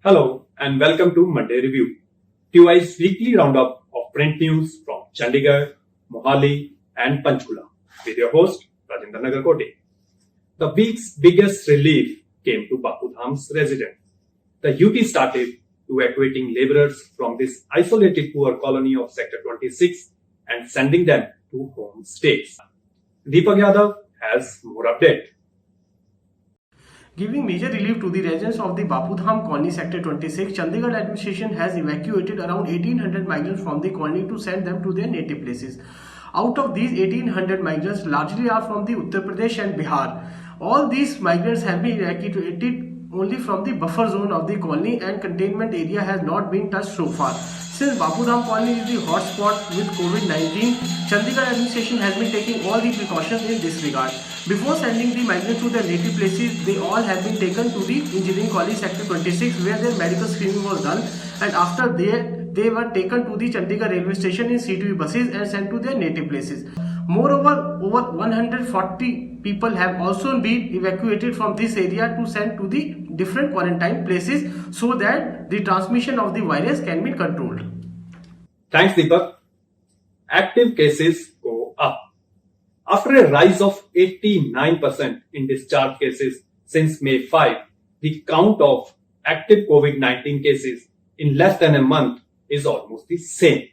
Hello and welcome to Monday Review, TY's weekly roundup of print news from Chandigarh, Mohali and Panchkula with your host Rajendra Nagarkote. The week's biggest relief came to Bapu Dham's residents. The UT started evacuating labourers from this isolated poor colony of Sector 26 and sending them to home stays. Deepak Yadav has more update. Giving major relief to the residents of the Bapu Dham colony sector 26, Chandigarh administration has evacuated around 1800 migrants from the colony to send them to their native places. Out of these 1800 migrants, largely are from the Uttar Pradesh and Bihar. All these migrants have been evacuated only from the buffer zone of the colony and containment area has not been touched so far. Since Bapu Dham colony is the hotspot with COVID-19, Chandigarh administration has been taking all the precautions in this regard. Before sending the migrants to their native places, they all have been taken to the engineering college sector 26 where their medical screening was done, and after they were taken to the Chandigarh railway station in C2E buses and sent to their native places. Moreover, over 140 people have also been evacuated from this area to send to the different quarantine places so that the transmission of the virus can be controlled. Thanks, Deepak. Active cases go up. After a rise of 89% in discharge cases since May 5, the count of active COVID-19 cases in less than a month is almost the same.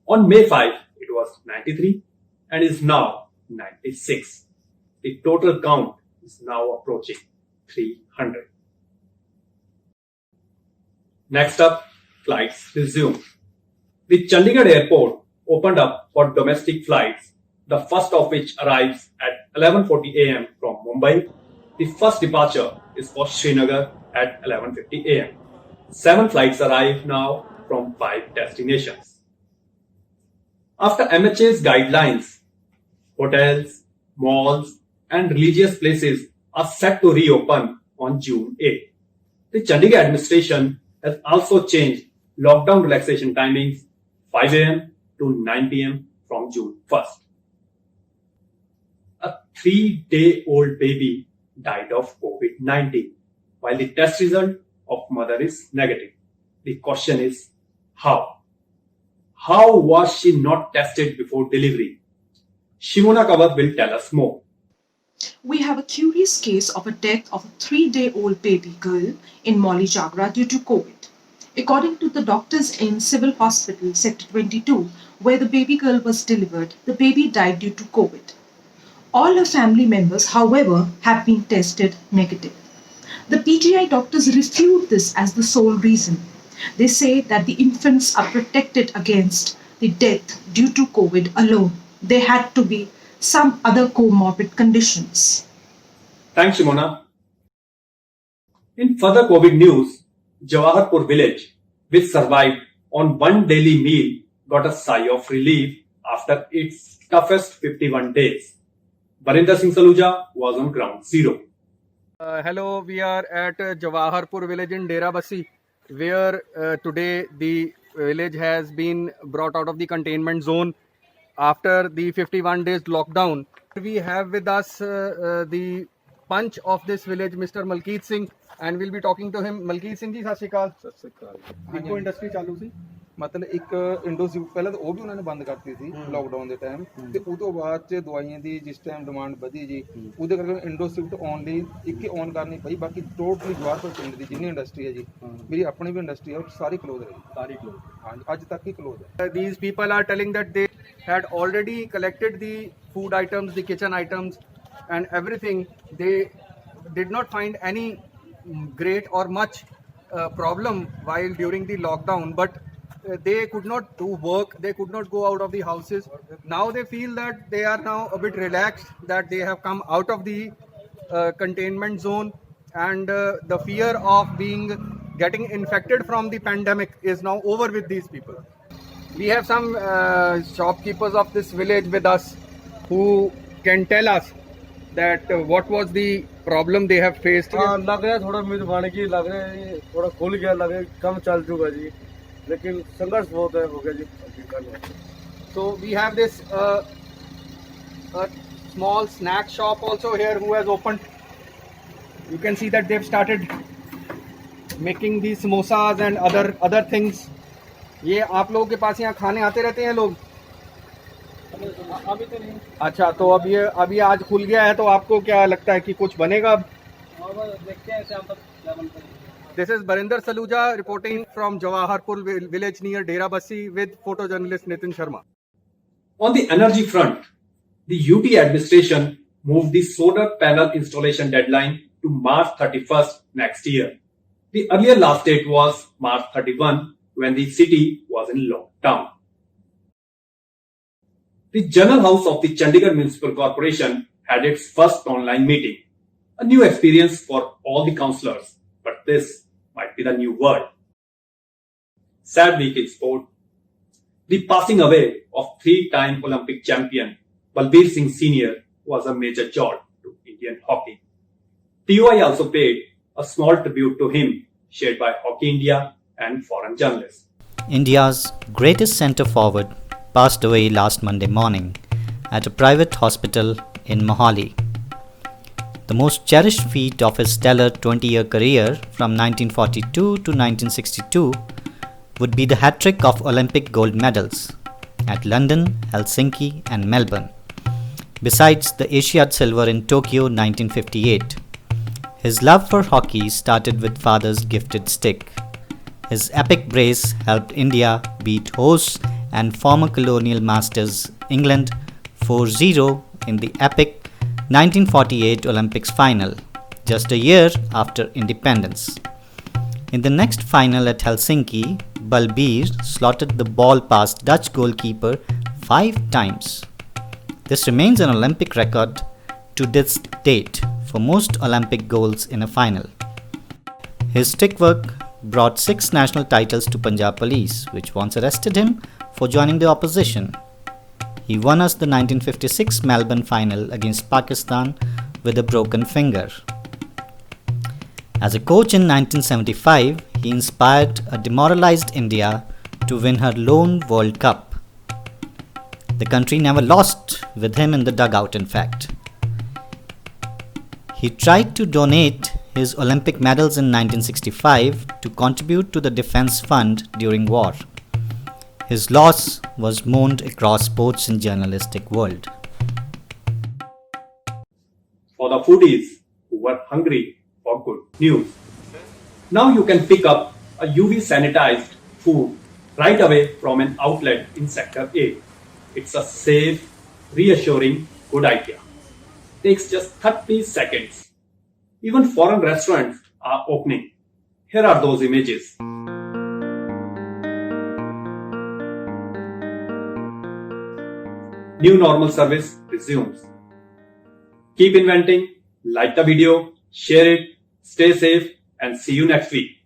On May 5, it was 93 and is now 96. The total count is now approaching 300. Next up, flights resume. The Chandigarh airport opened up for domestic flights, the first of which arrives at 11:40 a.m. from Mumbai. The first departure is for Srinagar at 11:50 a.m. 7 flights arrive now from 5 destinations. After MHA's guidelines, hotels, malls and religious places are set to reopen on June 8. The Chandigarh administration has also changed lockdown relaxation timings 5 a.m. to 9 p.m. from June 1st. A 3-day-old baby died of COVID-19 while the test result of mother is negative. The question is, how? How was she not tested before delivery? Shimona Kawat will tell us more. We have a curious case of a death of a 3-day-old baby girl in Molly Jagra due to COVID. According to the doctors in Civil Hospital, Sector 22, where the baby girl was delivered, the baby died due to COVID. All her family members, however, have been tested negative. The PGI doctors refute this as the sole reason. They say that the infants are protected against the death due to COVID alone. There had to be some other comorbid conditions. Thanks, Shimona. In further COVID news, Jawaharpur village, which survived on one daily meal, got a sigh of relief after its toughest 51 days. Barinder Singh Saluja was on ground zero. Hello, we are at Jawaharpur village in Dera Bassi, where today the village has been brought out of the containment zone after the 51 days lockdown. We have with us the punch of this village, Mr. Malkeet Singh, and we'll be talking to him. Malkeet Singh ji, ਸਤਿ ਸ਼੍ਰੀ ਅਕਾਲ। ਸਤਿ ਸ੍ਰੀ ਅਕਾਲ। ਇੱਕੋ industry ਚਾਲੂ ਸੀ, ਮਤਲਬ ਇੱਕ ਇੰਡੋਸਿਊਟ ਪਹਿਲਾਂ ਤਾਂ ਉਹ ਵੀ ਉਹਨਾਂ ਨੇ ਬੰਦ ਕਰਤੀ ਸੀ ਲੋਕਡਾਊਨ ਦੇ ਟਾਈਮ, ਤੇ ਉਹ ਤੋਂ ਬਾਅਦ ਚ ਦਵਾਈਆਂ ਦੀ ਜਿਸ ਟਾਈਮ ਡਿਮਾਂਡ ਵਧੀ ਜੀ, ਉਹਦੇ ਕਰਕੇ ਇੰਡੋਸਿਊਟ ਆਨ ਲਈ ਇੱਕ ਔਨ ਕਰਨੀ ਪਈ। ਬਾਕੀ ਟੋਟਲੀ ਜਵਾਹਰਪੁਰ ਪਿੰਡ ਦੀ ਜਿੰਨੀ ਇੰਡਸਟਰੀ ਹੈ ਜੀ, ਮੇਰੀ ਆਪਣੀ ਵੀ ਇੰਡਸਟਰੀ ਹੈ, ਉਹ ਸਾਰੀ ਕਲੋਜ਼ ਰਹੀ। ਸਾਰੀ ਕਲੋਜ਼, ਹਾਂਜੀ, ਅੱਜ ਤੱਕ ਹੀ ਕਲੋਜ਼ ਹੈ। These people are telling that they had already collected the food items, the kitchen items and everything. They did not find any great or much problem while during the lockdown, but they could not do work, they could not go out of the houses. Now they feel that they are now a bit relaxed, that they have come out of the containment zone, and the fear of getting infected from the pandemic is now over with these people. We have some shopkeepers of this village with us who can tell us that what was the problem they have faced. लग रहा है थोड़ा उम्मीद बन गई, लग रहा है थोड़ा खुल गया, लग रहा है कम चल चुका जी, लेकिन संघर्ष बहुत है, हो गया जी। So we have this a small snack shop also here who has opened. You can see that they've started making the samosas and other things. ये आप लोगों के पास यहाँ खाने आते रहते हैं लोग? अभी तो नहीं। अच्छा, तो अब ये आज खुल गया है, तो आपको क्या लगता है कि कुछ बनेगा अब? देखते हैं शाम तक क्या बनता है। This is Barinder Saluja reporting from Jawaharpur village near Dera Bassi with photojournalist Nitin Sharma. On the energy front, the UT administration moved the solar panel installation deadline to March 31st next year. The earlier last date was March 31 when the city was in lockdown. The General House of the Chandigarh Municipal Corporation had its first online meeting, a new experience for all the councillors, but this might be the new world. Sad week in sport. The passing away of three-time Olympic champion Balbir Singh Sr. was a major jolt to Indian hockey. TOI also paid a small tribute to him, shared by Hockey India and foreign journalists. India's greatest centre forward passed away last Monday morning at a private hospital in Mohali. The most cherished feat of his stellar 20-year career from 1942 to 1962 would be the hat-trick of Olympic gold medals at London, Helsinki and Melbourne, besides the Asiad silver in Tokyo 1958. His love for hockey started with father's gifted stick. His epic brace helped India beat hosts and former colonial masters England 4-0 in the epic 1948 Olympics final, just a year after independence. In the next final at Helsinki, Balbir slotted the ball past Dutch goalkeeper 5 times. This remains an Olympic record to this date for most Olympic goals in a final. His stick work brought 6 national titles to Punjab Police, which once arrested him for joining the opposition. He won us the 1956 Melbourne final against Pakistan with a broken finger. As a coach in 1975, he inspired a demoralized India to win her lone World Cup. The country never lost with him in the dugout, in fact. He tried to donate his Olympic medals in 1965 to contribute to the defense fund during war. His loss was mourned across sports and journalistic world. For the foodies who were hungry for good news, now you can pick up a UV sanitized food right away from an outlet in Sector A. It's a safe, reassuring, good idea. Takes just 30 seconds. Even foreign restaurants are opening. Here are those images. New normal service resumes. Keep inventing, like the video, share it, stay safe, and see you next week.